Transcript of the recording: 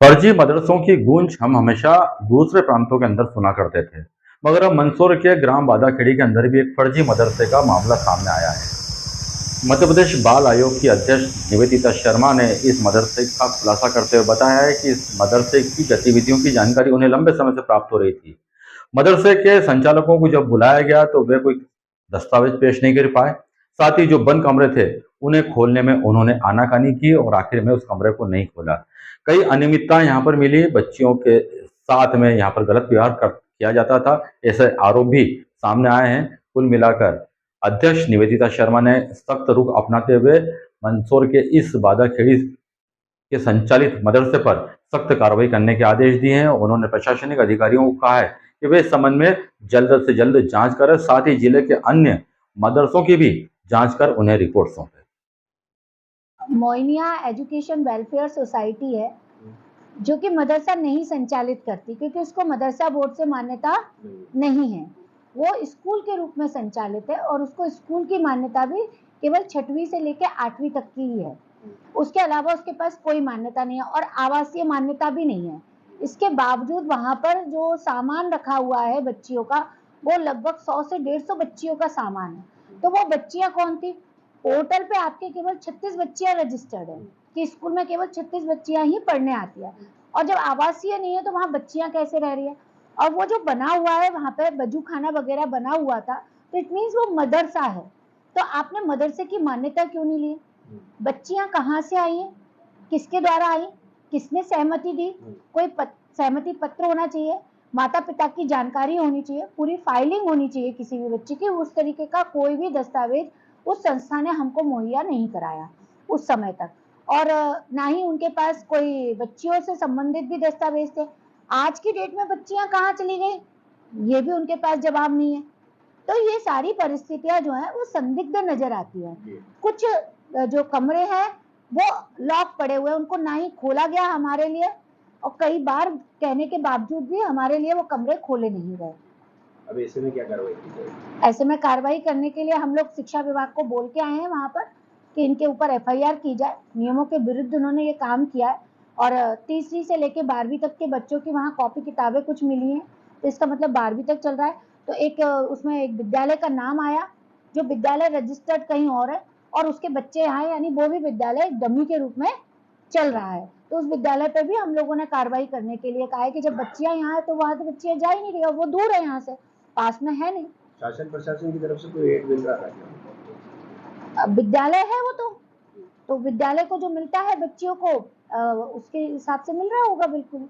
फर्जी मदरसों की गूंज हम हमेशा दूसरे प्रांतों के अंदर सुना करते थे, मगर अब मंदसौर के ग्राम बादाखेड़ी के अंदर भी एक फर्जी मदरसे का मामला सामने आया है। मध्य प्रदेश बाल आयोग की अध्यक्ष निवेदिता शर्मा ने इस मदरसे का खुलासा करते हुए बताया है कि इस मदरसे की गतिविधियों की जानकारी उन्हें लंबे समय से प्राप्त हो रही थी। मदरसे के संचालकों को जब बुलाया गया तो वे कोई दस्तावेज पेश नहीं कर पाए। साथ ही जो बंद कमरे थे उन्हें खोलने में उन्होंने आनाकानी की और आखिर में उस कमरे को नहीं खोला। कई अनियमितताएं यहाँ पर मिली, बच्चियों के साथ में यहाँ पर गलत व्यवहार किया जाता था, ऐसे आरोप भी सामने आए हैं। कुल मिलाकर अध्यक्ष निवेदिता शर्मा ने सख्त रुख अपनाते हुए मंदसौर के इस बादाखेड़ी के संचालित मदरसे पर सख्त कार्रवाई करने के आदेश दिए हैं। उन्होंने प्रशासनिक अधिकारियों को कहा है कि वे इस संबंध में जल्द से जल्द जांच करें, साथ ही जिले के अन्य मदरसों की भी जांच कर उन्हें रिपोर्ट सौंपे। मोइनिया एजुकेशन वेलफेयर सोसाइटी है जो कि मदरसा नहीं संचालित करती, क्योंकि उसको मदरसा बोर्ड से मान्यता नहीं है। वो स्कूल के रूप में संचालित है और उसको स्कूल की मान्यता भी केवल 6वीं से लेकर 8वीं तक की ही है। उसके अलावा उसके पास कोई मान्यता नहीं है और आवासीय मान्यता भी नहीं है। इसके बावजूद वहां पर जो सामान रखा हुआ है बच्चियों का, वो लगभग 100 से 150 बच्चियों का सामान है। तो वो बच्चियां कौन थी? पोर्टल पे आपके केवल 36 बच्चियां रजिस्टर्ड है कि स्कूल में केवल 36 बच्चियां ही पढ़ने आती है, और जब आवासीय नहीं है तो वहां बच्चियां कैसे रह रही है? और वो जो बना हुआ है वहां पे बजू खाना वगैरह बना हुआ था, तो इट मीन्स वो मदरसा है। तो आपने मदरसे की मान्यता क्यों नहीं ली? बच्चियां कहाँ से आई हैं? किसके द्वारा आई? किसने सहमति दी? कोई सहमति पत्र होना चाहिए, माता पिता की जानकारी होनी चाहिए, पूरी फाइलिंग होनी चाहिए किसी भी बच्चे की। उस तरीके का कोई भी दस्तावेज उस संस्था ने हमको मुहैया नहीं कराया उस समय तक, और ना ही उनके पास कोई बच्चियों से संबंधित भी दस्तावेज थे। आज की डेट में बच्चियां कहाँ चली गई, ये भी उनके पास जवाब नहीं है। तो ये सारी परिस्थितियां जो है वो संदिग्ध नजर आती है। कुछ जो कमरे हैं वो लॉक पड़े हुए, उनको ना ही खोला गया हमारे लिए, और कई बार कहने के बावजूद भी हमारे लिए वो कमरे खोले नहीं गए। अब ऐसे में क्या कार्रवाई की जाएगी? ऐसे में कार्रवाई करने के लिए हम लोग शिक्षा विभाग को बोल के आए हैं वहां पर कि इनके ऊपर एफआईआर की जाए। नियमों के विरुद्ध उन्होंने ये काम किया है, और तीसरी से लेकर 12वीं तक के बच्चों की वहाँ कॉपी किताबें कुछ मिली हैं, तो इसका मतलब 12वीं तक चल रहा है। तो एक उसमें एक विद्यालय का नाम आया जो विद्यालय रजिस्टर्ड कहीं और है, और उसके बच्चे यहाँ, यानी वो भी विद्यालय डमी के रूप में चल रहा है। तो उस विद्यालय पे भी हम लोगों ने कार्रवाई करने के लिए कहा है कि जब बच्चियां यहाँ है तो वहां तो बच्चियां जा ही नहीं रही, और वो दूर है यहाँ से, पास में है नहीं। शासन प्रशासन की तरफ से कोई एड मिल रहा था क्या? विद्यालय है वो तो विद्यालय को जो मिलता है बच्चियों को उसके हिसाब से मिल रहा होगा बिल्कुल।